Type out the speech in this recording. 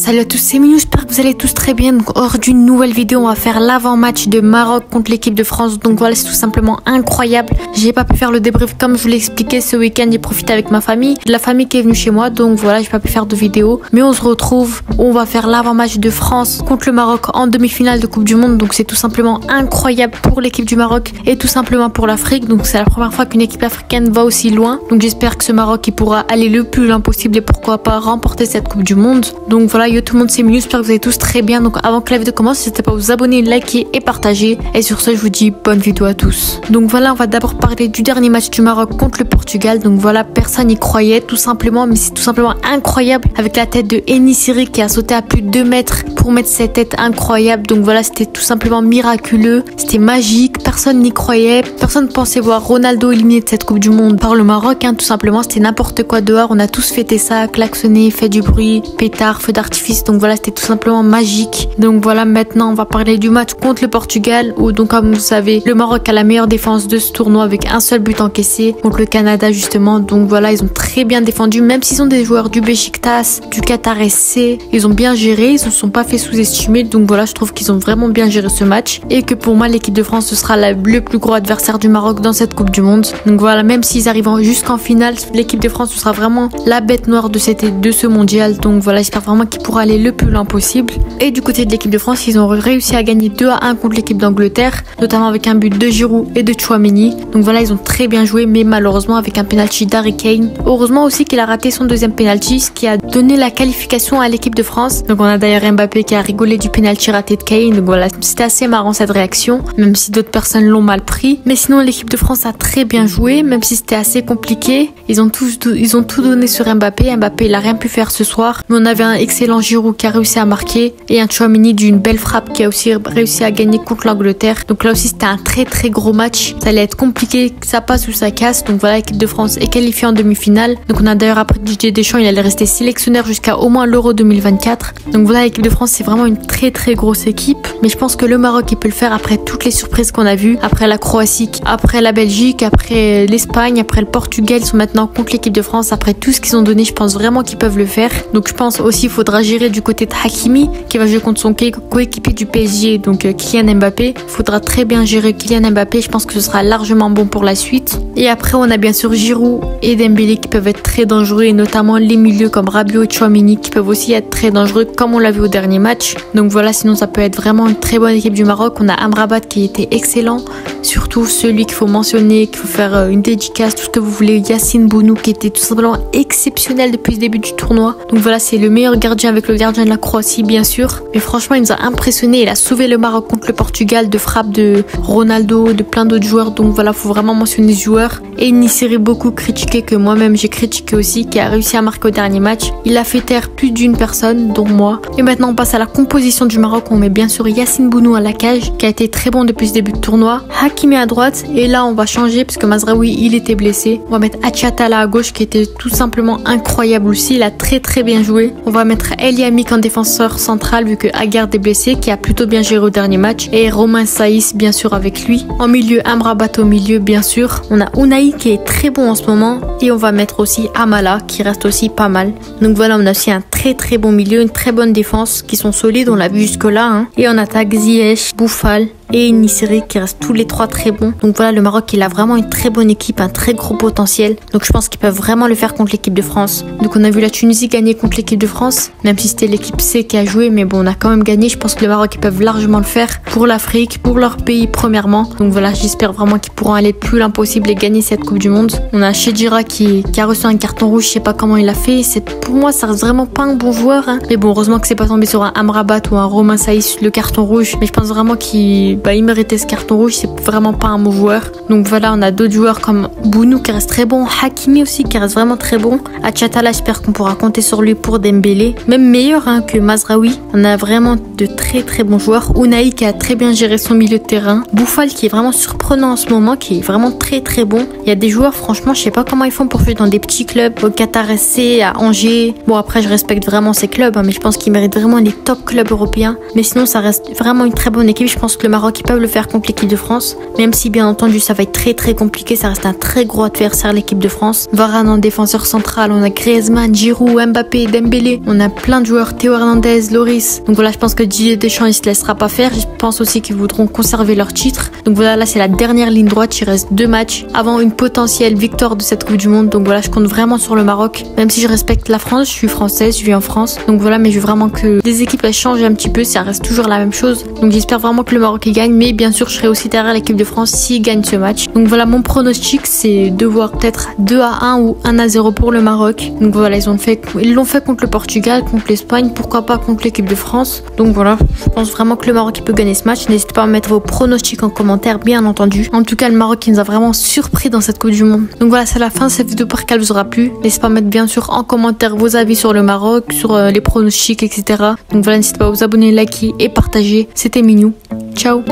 Salut à tous, c'est Minou, j'espère que vous allez tous très bien. Donc hors d'une nouvelle vidéo, on va faire l'avant-match de Maroc contre l'équipe de France. Donc voilà, c'est tout simplement incroyable. J'ai pas pu faire le débrief comme je vous l'ai expliqué ce week-end. J'ai profité avec ma famille, de la famille qui est venue chez moi. Donc voilà, j'ai pas pu faire de vidéo. Mais on se retrouve, on va faire l'avant-match de France contre le Maroc en demi-finale de Coupe du Monde. Donc c'est tout simplement incroyable pour l'équipe du Maroc et tout simplement pour l'Afrique. Donc c'est la première fois qu'une équipe africaine va aussi loin. Donc j'espère que ce Maroc il pourra aller le plus loin possible et pourquoi pas remporter cette Coupe du Monde. Donc voilà, yo tout le monde, c'est Minou, j'espère que vous allez tous très bien. Donc avant que la vidéo commence, n'hésitez pas à vous abonner, liker et partager. Et sur ce, je vous dis bonne vidéo à tous. Donc voilà, on va d'abord parler du dernier match du Maroc contre le Portugal. Donc voilà, personne n'y croyait tout simplement, mais c'est tout simplement incroyable avec la tête de En-Nesyri qui a sauté à plus de 2 mètres pour mettre cette tête incroyable. Donc voilà, c'était tout simplement miraculeux, c'était magique, personne n'y croyait, personne ne pensait voir Ronaldo éliminé de cette Coupe du Monde par le Maroc, tout simplement, c'était n'importe quoi dehors, on a tous fêté ça, klaxonné, fait du bruit, pétard, feu d'artifice, donc voilà, c'était tout simplement magique. Donc voilà, maintenant on va parler du match contre le Portugal où donc comme vous savez, le Maroc a la meilleure défense de ce tournoi avec un seul but encaissé contre le Canada justement. Donc voilà, ils ont très bien défendu, même s'ils ont des joueurs du Beşiktaş, du Qatar SC, ils ont bien géré, ils ne se sont pas fait sous-estimer. Donc voilà, je trouve qu'ils ont vraiment bien géré ce match et que pour moi l'équipe de France ce sera le plus gros adversaire du Maroc dans cette Coupe du Monde. Donc voilà, même s'ils arrivent jusqu'en finale, l'équipe de France ce sera vraiment la bête noire de ce mondial. Donc voilà, j'espère vraiment qu'ils pourront aller le plus loin possible. Et du côté de l'équipe de France, ils ont réussi à gagner 2-1 contre l'équipe d'Angleterre, notamment avec un but de Giroud et de Tchouaméni. Donc voilà, ils ont très bien joué, mais malheureusement avec un penalty d'Harry Kane. Heureusement aussi qu'il a raté son deuxième penalty, ce qui a donné la qualification à l'équipe de France. Donc on a d'ailleurs Mbappé qui a rigolé du penalty raté de Kane. Donc voilà, c'était assez marrant cette réaction, même si d'autres personnes l'ont mal pris. Mais sinon l'équipe de France a très bien joué, même si c'était assez compliqué. Ils ont tout donné sur Mbappé. Mbappé il a rien pu faire ce soir, mais on avait un excellent Giroud qui a réussi à marquer et un Tchouaméni d'une belle frappe qui a aussi réussi à gagner contre l'Angleterre. Donc là aussi c'était un très gros match, ça allait être compliqué que ça passe ou ça casse. Donc voilà, l'équipe de France est qualifiée en demi-finale. Donc on a d'ailleurs appris Didier Deschamps, il allait rester sélectionneur jusqu'à au moins l'Euro 2024. Donc voilà, l'équipe de France c'est vraiment une très grosse équipe, mais je pense que le Maroc il peut le faire après toutes les surprises qu'on a vues, après la Croatie, après la Belgique, après l'Espagne, après le Portugal. Ils sont maintenant contre l'équipe de France, après tout ce qu'ils ont donné, je pense vraiment qu'ils peuvent le faire. Donc je pense aussi qu'il faudra gérer du côté de Hakimi qui va jouer contre son coéquipier du PSG, donc Kylian Mbappé. Il faudra très bien gérer Kylian Mbappé, je pense que ce sera largement bon pour la suite. Et après on a bien sûr Giroud et Dembélé qui peuvent être très dangereux, et notamment les milieux comme Rabiot et Tchouaméni qui peuvent aussi être très dangereux comme on l'a vu au dernier match. Donc voilà, sinon ça peut être vraiment une très bonne équipe du Maroc. On a Amrabat qui était excellent, surtout celui qu'il faut mentionner, qu'il faut faire une dédicace, tout ce que vous voulez, Yacine Bounou qui était tout simplement exceptionnel depuis le début du tournoi. Donc voilà, c'est le meilleur gardien avec le gardien de la Croatie bien sûr, mais franchement il nous a impressionné, il a sauvé le Maroc contre le Portugal de frappe de Ronaldo, de plein d'autres joueurs. Donc voilà, faut vraiment mentionner ce joueur. Et En-Nesyri beaucoup critiqué, que moi-même j'ai critiqué aussi, qui a réussi à marquer au dernier match. Il a fait taire plus d'une personne, dont moi. Et maintenant on passe à la composition du Maroc. On met bien sûr Yacine Bounou à la cage, qui a été très bon depuis ce début de tournoi, Hakimi à droite, et là on va changer parce que Mazraoui il était blessé. On va mettre Achiatala à gauche qui était tout simplement incroyable aussi, il a très bien joué. On va mettre El Yamik en défenseur central vu que Aguerd est blessé, qui a plutôt bien géré au dernier match, et Romain Saïs bien sûr avec lui. En milieu, Amrabat au milieu bien sûr. On a Unai qui est très bon en ce moment, et on va mettre aussi Amala qui reste aussi pas mal. Donc voilà, on a aussi un très bon milieu, une très bonne défense qui sont solides, on l'a vu jusque là. Et on attaque Ziyech, Boufal et En-Nesyri qui restent tous les trois très bons. Donc voilà, le Maroc il a vraiment une très bonne équipe, un très gros potentiel. Donc je pense qu'ils peuvent vraiment le faire contre l'équipe de France. Donc on a vu la Tunisie gagner contre l'équipe de France, même si c'était l'équipe C qui a joué, mais bon on a quand même gagné. Je pense que le Maroc ils peuvent largement le faire pour l'Afrique, pour leur pays premièrement. Donc voilà, j'espère vraiment qu'ils pourront aller le plus loin possible et gagner cette Coupe du Monde. On a Chedira qui a reçu un carton rouge, je sais pas comment il a fait. Pour moi ça reste vraiment pas un bon joueur. Mais bon, heureusement que c'est pas tombé sur un Amrabat ou un Romain Saïs le carton rouge. Mais je pense vraiment qu'il méritait ce carton rouge, c'est vraiment pas un mauvais joueur. Donc voilà, on a d'autres joueurs comme Bounou qui reste très bon, Hakimi aussi qui reste vraiment très bon. Achiatala, j'espère qu'on pourra compter sur lui pour Dembélé, même meilleur que Mazraoui. On a vraiment de très bons joueurs. Unai qui a très bien géré son milieu de terrain, Boufal qui est vraiment surprenant en ce moment, qui est vraiment très bon. Il y a des joueurs, franchement, je sais pas comment ils font pour jouer dans des petits clubs, au Qatar SC, à Angers. Bon après, je respecte vraiment ces clubs, mais je pense qu'ils méritent vraiment les top clubs européens. Mais sinon, ça reste vraiment une très bonne équipe. Je pense que le Maroc Maroc, ils peuvent le faire contre l'équipe de France. Même si bien entendu ça va être très compliqué, ça reste un très gros adversaire l'équipe de France. Varane en défenseur central, on a Griezmann, Giroud, Mbappé, Dembélé. On a plein de joueurs, Théo Hernandez, Loris. Donc voilà, je pense que Didier Deschamps il se laissera pas faire. Je pense aussi qu'ils voudront conserver leur titre. Donc voilà, là c'est la dernière ligne droite, il reste 2 matchs avant une potentielle victoire de cette Coupe du Monde. Donc voilà, je compte vraiment sur le Maroc. Même si je respecte la France, je suis française, je vis en France. Donc voilà, mais je veux vraiment que les équipes elles changent un petit peu, ça reste toujours la même chose. Donc j'espère vraiment que le Maroc il gagne, mais bien sûr je serai aussi derrière l'équipe de France s'il gagne ce match. Donc voilà, mon pronostic c'est de voir peut-être 2-1 ou 1-0 pour le Maroc. Donc voilà, ils l'ont fait contre le Portugal, contre l'Espagne, pourquoi pas contre l'équipe de France. Donc voilà, je pense vraiment que le Maroc il peut gagner ce match. N'hésitez pas à mettre vos pronostics en commentaire, bien entendu. En tout cas, le Maroc il nous a vraiment surpris dans cette Coupe du Monde. Donc voilà, c'est la fin de cette vidéo, par qu'elle vous aura plu. N'hésitez pas à mettre bien sûr en commentaire vos avis sur le Maroc, sur les pronostics, etc. Donc voilà, n'hésitez pas à vous abonner, liker et partager. C'était Minou. Ciao.